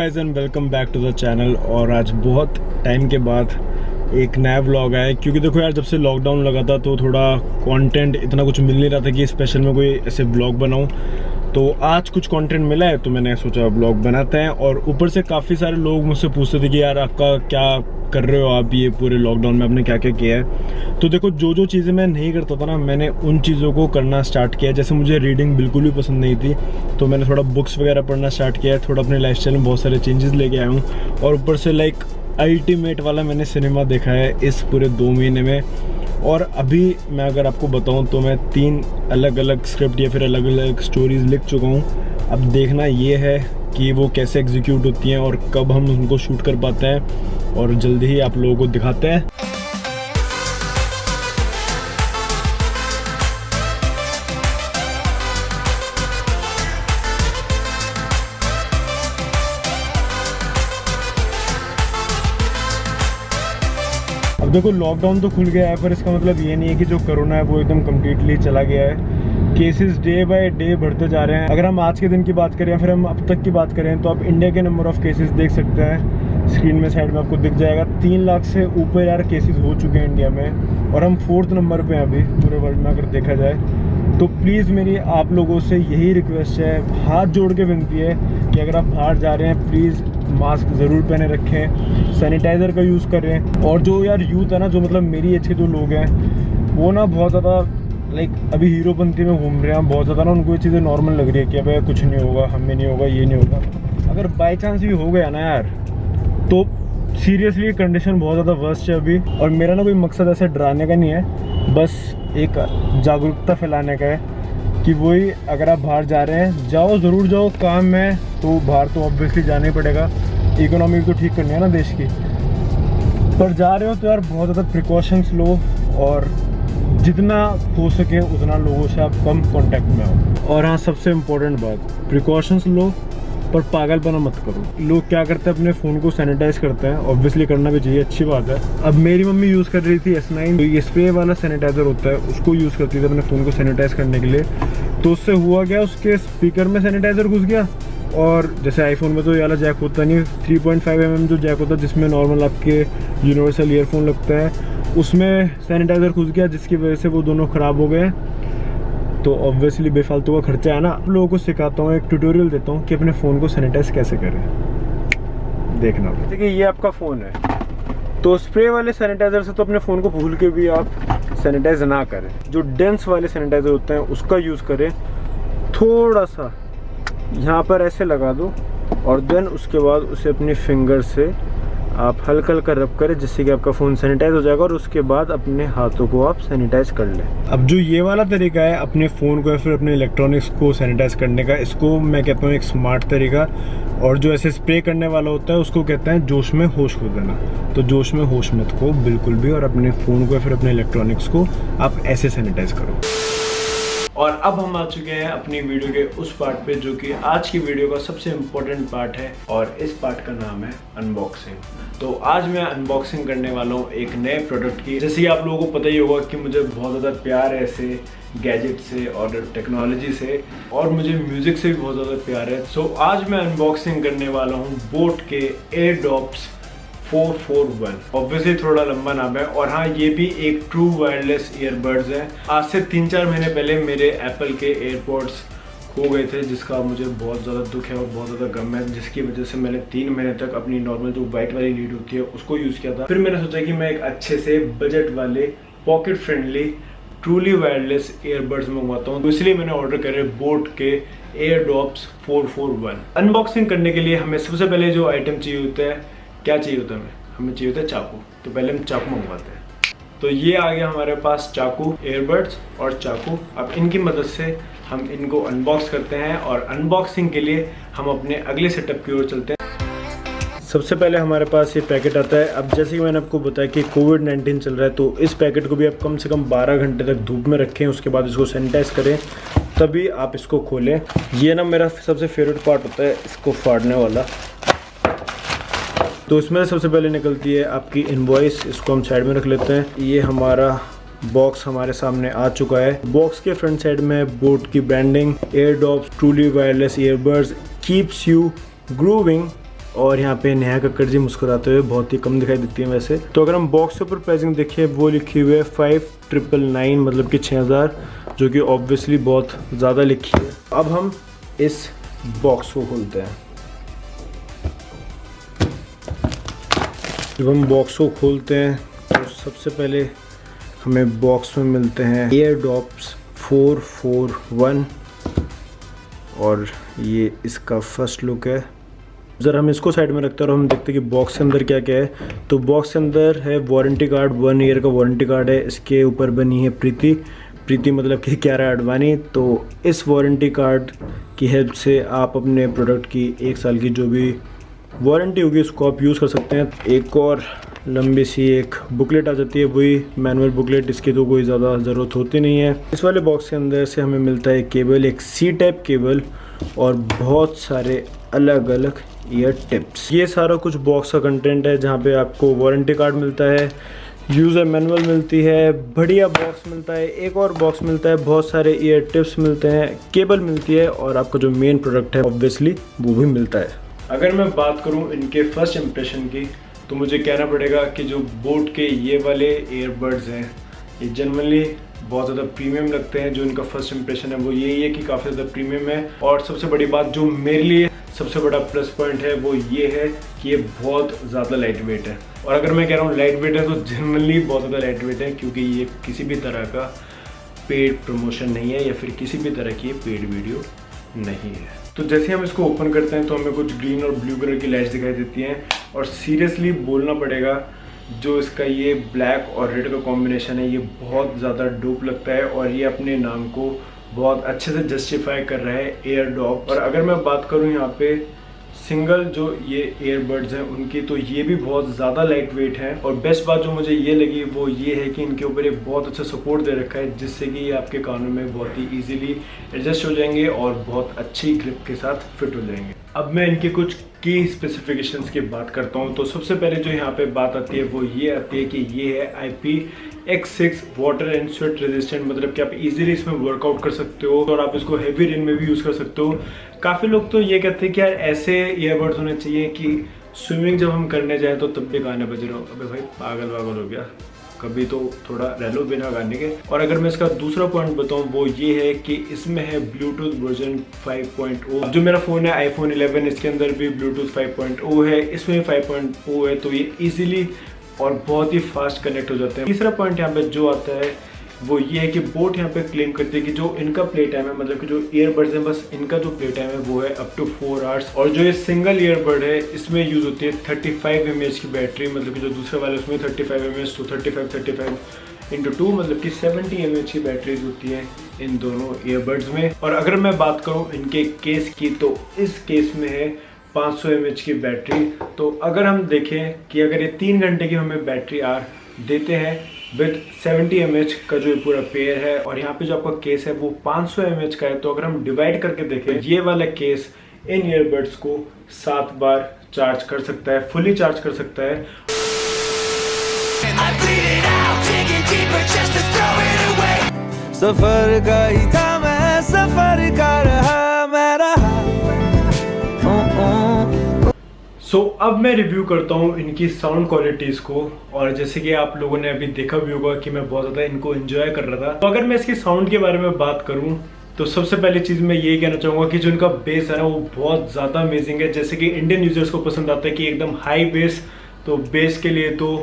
Guys and welcome back to the channel. और आज बहुत टाइम के बाद एक नया व्लॉग आया, क्योंकि देखो यार, जब से लॉकडाउन लगा था तो थोड़ा कंटेंट इतना कुछ मिल नहीं रहा था कि स्पेशल में कोई ऐसे व्लॉग बनाऊं। तो आज कुछ कंटेंट मिला है तो मैंने सोचा व्लॉग बनाते हैं। और ऊपर से काफ़ी सारे लोग मुझसे पूछते थे कि यार आपका क्या कर रहे हो आप, ये पूरे लॉकडाउन में आपने क्या क्या किया है। तो देखो, जो जो चीज़ें मैं नहीं करता था ना, मैंने उन चीज़ों को करना स्टार्ट किया। जैसे मुझे रीडिंग बिल्कुल भी पसंद नहीं थी, तो मैंने थोड़ा बुक्स वगैरह पढ़ना स्टार्ट किया है। थोड़ा अपने लाइफस्टाइल में बहुत सारे चेंजेस लेके आया हूँ। और ऊपर से लाइक अल्टीमेट वाला मैंने सिनेमा देखा है इस पूरे 2 महीने में। और अभी मैं अगर आपको बताऊं तो मैं 3 अलग अलग स्क्रिप्ट या फिर अलग अलग स्टोरीज लिख चुका हूं। अब देखना ये है कि वो कैसे एग्जीक्यूट होती हैं और कब हम उनको शूट कर पाते हैं, और जल्दी ही आप लोगों को दिखाते हैं। अब देखो, लॉकडाउन तो खुल गया है, पर इसका मतलब ये नहीं है कि जो कोरोना है वो एकदम कम्प्लीटली चला गया है। केसेस डे बाय डे बढ़ते जा रहे हैं। अगर हम आज के दिन की बात करें या फिर हम अब तक की बात करें तो आप इंडिया के नंबर ऑफ केसेस देख सकते हैं। स्क्रीन में साइड में आपको दिख जाएगा 3 लाख से ऊपर यार केसेस हो चुके हैं इंडिया में, और हम 4th नंबर पे हैं अभी पूरे वर्ल्ड में अगर देखा जाए। तो प्लीज़ मेरी आप लोगों से यही रिक्वेस्ट है, हाथ जोड़ के विनती है कि अगर आप बाहर जा रहे हैं प्लीज़ मास्क ज़रूर पहने रखें, सैनिटाइज़र का यूज़ करें। और जो यार यूथ है ना, जो मतलब मेरी एज के जो लोग हैं, वो ना बहुत ज़्यादा लाइक अभी हीरोपंती में घूम रहे हैं बहुत ज़्यादा ना। उनको ये चीज़ें नॉर्मल लग रही है कि अबे कुछ नहीं होगा, हमें नहीं होगा, ये नहीं होगा। अगर बाई चांस भी हो गया ना यार, तो सीरियसली कंडीशन बहुत ज़्यादा वर्स्ट है अभी। और मेरा ना कोई मकसद ऐसे डराने का नहीं है, बस एक जागरूकता फैलाने का है कि वही, अगर आप बाहर जा रहे हैं जाओ, ज़रूर जाओ, काम है तो बाहर तो ऑब्वियसली जाना ही पड़ेगा, इकोनॉमी तो ठीक करनी है ना देश की। पर जा रहे हो तो यार बहुत ज़्यादा प्रिकॉशंस लो, और जितना हो सके उतना लोगों से आप कम कांटेक्ट में आओ। और हाँ, सबसे इम्पोर्टेंट बात, प्रिकॉशंस लो पर पागलपना मत करो। लोग क्या करते हैं, अपने फ़ोन को सैनिटाइज करते हैं, ऑब्वियसली करना भी चाहिए, अच्छी बात है। अब मेरी मम्मी यूज़ कर रही थी S9, तो ये स्प्रे वाला सैनिटाइज़र होता है, उसको यूज़ करती थी अपने फ़ोन को सैनिटाइज करने के लिए। तो उससे हुआ क्या, उसके स्पीकर में सैनिटाइज़र घुस गया। और जैसे आईफोन में तो ये वाला जैक होता नहीं, 3.5 mm जो जैक होता है जिसमें नॉर्मल आपके यूनिवर्सल ईयरफोन लगता है, उसमें सैनिटाइज़र घुस गया, जिसकी वजह से वो दोनों ख़राब हो गए। तो ऑब्वियसली बेफालतू का खर्चा है ना। आप लोगों को सिखाता हूँ, एक ट्यूटोरियल देता हूँ कि अपने फ़ोन को सैनिटाइज कैसे करें। देखना, देखिए ये आपका फ़ोन है, तो स्प्रे वाले सैनिटाइज़र से तो अपने फ़ोन को भूल के भी आप सैनिटाइज ना करें। जो डेंस वाले सैनिटाइज़र होते हैं उसका यूज़ करें। थोड़ा सा यहाँ पर ऐसे लगा दो, और देन उसके बाद उसे अपनी फिंगर से आप हल्का हल्का रब करें, जिससे कि आपका फ़ोन सैनिटाइज हो जाएगा। और उसके बाद अपने हाथों को आप सैनिटाइज कर लें। अब जो ये वाला तरीका है अपने फ़ोन को या फिर अपने इलेक्ट्रॉनिक्स को सैनिटाइज करने का, इसको मैं कहता हूँ एक स्मार्ट तरीका। और जो ऐसे स्प्रे करने वाला होता है उसको कहते हैं जोश में होश खो देना। तो जोश में होश मत खो बिल्कुल भी, और अपने फ़ोन को या फिर अपने इलेक्ट्रॉनिक्स को आप ऐसे सैनिटाइज करो। और अब हम आ चुके हैं अपनी वीडियो के उस पार्ट पे जो कि आज की वीडियो का सबसे इम्पोर्टेंट पार्ट है, और इस पार्ट का नाम है अनबॉक्सिंग। तो आज मैं अनबॉक्सिंग करने वाला हूँ एक नए प्रोडक्ट की। जैसे कि आप लोगों को पता ही होगा कि मुझे बहुत ज़्यादा प्यार है ऐसे गैजेट से और टेक्नोलॉजी से, और मुझे म्यूज़िक से भी बहुत ज़्यादा प्यार है। सो आज मैं अनबॉक्सिंग करने वाला हूँ बोट के एयरडॉप्स 441। ऑब्वियसली थोड़ा लंबा नाम है। और हाँ, ये भी एक ट्रू वायरलेस ईयरबड्स है। आज से 3-4 महीने पहले मेरे एप्पल के एयरपॉड्स खो गए थे, जिसका मुझे बहुत ज़्यादा दुख है और बहुत ज़्यादा गम है, जिसकी वजह से मैंने 3 महीने तक अपनी नॉर्मल जो वाइट वाली लीड होती है उसको यूज़ किया था। फिर मैंने सोचा कि मैं एक अच्छे से बजट वाले pocket friendly truly wireless earbuds मंगवाता हूँ। तो इसलिए मैंने ऑर्डर करे बोट के एयरडॉप्स 441। अनबॉक्सिंग करने के लिए हमें सबसे पहले जो आइटम चाहिए होता है, क्या चाहिए होता है हमें चाहिए होता है चाकू। तो पहले हम चाकू मंगवाते हैं। तो ये आ गया हमारे पास चाकू, एयरबड्स और चाकू। अब इनकी मदद से हम इनको अनबॉक्स करते हैं, और अनबॉक्सिंग के लिए हम अपने अगले सेटअप की ओर चलते हैं। सबसे पहले हमारे पास ये पैकेट आता है। अब जैसे कि मैंने आपको बताया कि कोविड-19 चल रहा है, तो इस पैकेट को भी आप कम से कम 12 घंटे तक धूप में रखें, उसके बाद इसको सैनिटाइज करें, तभी आप इसको खोलें। ये ना मेरा सबसे फेवरेट पार्ट होता है, इसको फाड़ने वाला। तो इसमें सबसे पहले निकलती है आपकी इनवॉइस, इसको हम साइड में रख लेते हैं। ये हमारा बॉक्स हमारे सामने आ चुका है। बॉक्स के फ्रंट साइड में बोट की branding, Airdopes truly wireless earbuds keeps you grooving और यहाँ पे नेहा कक्कड़ जी मुस्कुराते हुए बहुत ही कम दिखाई देती हैं वैसे। तो अगर हम बॉक्स के ऊपर प्राइसिंग देखें वो लिखी हुई है 5999 मतलब कि 6000, जो कि ऑब्वियसली बहुत ज़्यादा लिखी है। अब हम इस बॉक्स को खोलते हैं। जब हम बॉक्स को खोलते हैं तो सबसे पहले हमें बॉक्स में मिलते हैं एयरडॉप्स 441 और ये इसका फर्स्ट लुक है। ज़रा हम इसको साइड में रखते हैं और हम देखते हैं कि बॉक्स के अंदर क्या क्या है। तो बॉक्स के अंदर है वारंटी कार्ड, 1 ईयर का वारंटी कार्ड है। इसके ऊपर बनी है प्रीति मतलब कि कियारा आडवाणी। तो इस वारंटी कार्ड की हेल्प से आप अपने प्रोडक्ट की 1 साल की जो भी वारंटी होगी उसको आप यूज़ कर सकते हैं। एक और लंबी सी एक बुकलेट आ जाती है, वही मैनुअल बुकलेट, इसकी तो कोई ज़्यादा ज़रूरत होती नहीं है। इस वाले बॉक्स के अंदर से हमें मिलता है केबल, एक सी टाइप केबल और बहुत सारे अलग अलग ईयर टिप्स। ये सारा कुछ बॉक्स का कंटेंट है, जहाँ पे आपको वारंटी कार्ड मिलता है, यूज़र मैनुअल मिलती है, बढ़िया बॉक्स मिलता है, एक और बॉक्स मिलता है, बहुत सारे ईयर टिप्स मिलते हैं, केबल मिलती है और आपका जो मेन प्रोडक्ट है ऑब्वियसली वो भी मिलता है। अगर मैं बात करूं इनके फर्स्ट इम्प्रेशन की तो मुझे कहना पड़ेगा कि जो बोट के ये वाले ईयरबड्स हैं ये जनरली बहुत ज़्यादा प्रीमियम लगते हैं। जो इनका फर्स्ट इंप्रेशन है वो यही है कि काफ़ी ज़्यादा प्रीमियम है। और सबसे बड़ी बात जो मेरे लिए सबसे बड़ा प्लस पॉइंट है वो ये है कि ये बहुत ज़्यादा लाइट वेट है। और अगर मैं कह रहा हूँ लाइट वेट है तो जनरली बहुत ज़्यादा लाइट वेट है, क्योंकि ये किसी भी तरह का पेड प्रमोशन नहीं है या फिर किसी भी तरह की पेड वीडियो नहीं है। तो जैसे हम इसको ओपन करते हैं तो हमें कुछ ग्रीन और ब्लू कलर की लाइट्स दिखाई देती हैं। और सीरियसली बोलना पड़ेगा, जो इसका ये ब्लैक और रेड का कॉम्बिनेशन है ये बहुत ज़्यादा डोप लगता है और ये अपने नाम को बहुत अच्छे से जस्टिफाई कर रहा है एयरडॉप। और अगर मैं बात करूँ यहाँ पे सिंगल जो ये ईयरबड्स हैं उनकी, तो ये भी बहुत ज़्यादा लाइट वेट है। और बेस्ट बात जो मुझे ये लगी वो ये है कि इनके ऊपर एक बहुत अच्छा सपोर्ट दे रखा है, जिससे कि ये आपके कानों में बहुत ही इजीली एडजस्ट हो जाएंगे और बहुत अच्छी ग्रिप के साथ फिट हो जाएंगे। अब मैं इनके कुछ की स्पेसिफिकेशंस की बात करता हूँ। तो सबसे पहले जो यहाँ पे बात आती है वो ये आती है कि ये है IPX6 water and sweat resistant, मतलब कि आप इजीली इसमें वर्कआउट कर सकते हो और आप इसको हेवी रेन में भी यूज़ कर सकते हो। काफ़ी लोग तो ये कहते हैं कि यार ऐसे ईयरबड्स होने चाहिए कि स्विमिंग जब हम करने जाए तो तब भी गाने बज रहे हो। अबे भाई पागल हो गया, कभी तो थोड़ा रह लो बिना गाने के। और अगर मैं इसका दूसरा पॉइंट बताऊं वो ये है कि इसमें है ब्लूटूथ वर्जन 5.0। जो मेरा फ़ोन है आईफोन 11, इसके अंदर भी ब्लूटूथ 5.0 है, इसमें 5.0 है, तो ये इजीली और बहुत ही फास्ट कनेक्ट हो जाते हैं। तीसरा पॉइंट यहाँ पे जो आता है वो ये है कि बोट यहाँ पे क्लेम करती है कि जो इनका प्ले टाइम है, मतलब कि जो ईयरबड्स हैं बस इनका जो प्ले टाइम है वो है अप टू 4 आवर्स। और जो ये सिंगल ईयरबड है इसमें यूज़ होती है 35 mAh की बैटरी, मतलब कि जो दूसरे वाले उसमें 35 mAh, तो 35 × 2 मतलब कि 70 mAh की बैटरीज होती है इन दोनों ईयरबड्स में। और अगर मैं बात करूँ इनके केस की, तो इस केस में है 500 mAh की बैटरी। तो अगर हम देखें कि अगर ये 3 घंटे की हमें बैटरी आर देते हैं विद 70 mAh का जो पूरा पेयर है, और यहाँ पे जो आपका केस है वो 500 mAh का है, तो अगर हम डिवाइड करके देखें ये वाला केस इन ईयरबड्स को 7 बार चार्ज कर सकता है, फुली चार्ज कर सकता है। सफर का ही था मैं, सफर का रहा मैं रहा। सो अब मैं रिव्यू करता हूँ इनकी साउंड क्वालिटीज़ को। और जैसे कि आप लोगों ने अभी देखा भी होगा कि मैं बहुत ज़्यादा इनको एंजॉय कर रहा था। तो अगर मैं इसकी साउंड के बारे में बात करूँ तो सबसे पहली चीज़ मैं ये कहना चाहूँगा कि जो इनका बेस है ना वो बहुत ज़्यादा अमेजिंग है। जैसे कि इंडियन यूजर्स को पसंद आता है कि एकदम हाई बेस, तो बेस के लिए तो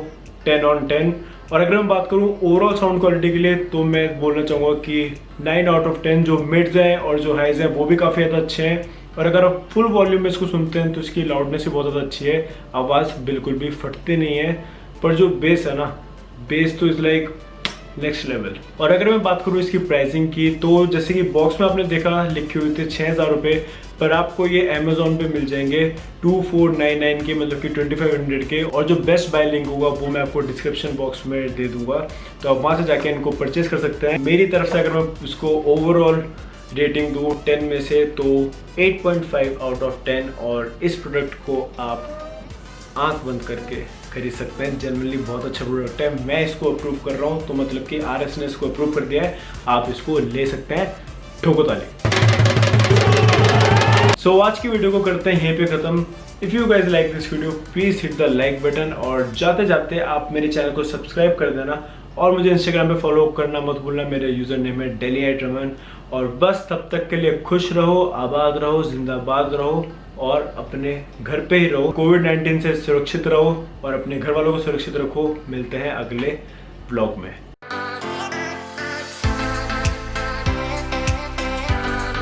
10 on 10। और अगर मैं बात करूँ ओवरऑल साउंड क्वालिटी के लिए तो मैं बोलना चाहूँगा कि 9 out of 10। जो मिड्स हैं और जो हाइज हैं वो भी काफ़ी ज़्यादा अच्छे हैं। और अगर आप फुल वॉल्यूम में इसको सुनते हैं तो इसकी लाउडनेस भी बहुत ज़्यादा अच्छी है, आवाज़ बिल्कुल भी फटती नहीं है। पर जो बेस है ना, बेस तो इज़ लाइक नेक्स्ट लेवल। और अगर मैं बात करूँ इसकी प्राइसिंग की, तो जैसे कि बॉक्स में आपने देखा लिखे हुए थे 6000 रुपये, पर आपको ये अमेजोन पे मिल जाएंगे 2499 के, मतलब कि 2500 के। और जो बेस्ट बाय लिंक होगा वो मैं आपको डिस्क्रिप्शन बॉक्स में दे दूंगा, तो आप वहाँ से जाके इनको परचेज कर सकते हैं। मेरी तरफ से अगर मैं इसको ओवरऑल रेटिंग दूँ 10 में से तो 8.5 out of 10। और इस प्रोडक्ट को आप आंख बंद करके खरीद सकते हैं। जनरली बहुत अच्छा प्रोडक्ट है, मैं इसको अप्रूव कर रहा हूँ, तो मतलब कि RS ने इसको अप्रूव कर दिया है, आप इसको ले सकते हैं। ठोको ताली। सो आज की वीडियो को करते हैं यहीं पे खत्म। If you guys like this video please hit the like button, और जाते जाते आप मेरे चैनल को सब्सक्राइब कर देना, और मुझे इंस्टाग्राम पे फॉलो करना मत भूलना। मेरे यूजर नेम है DailyHiteRaman। और बस तब तक के लिए खुश रहो, आबाद रहो, जिंदाबाद रहो, और अपने घर पे ही रहो। कोविड-19 से सुरक्षित रहो और अपने घर वालों को सुरक्षित रखो। मिलते हैं अगले व्लॉग में।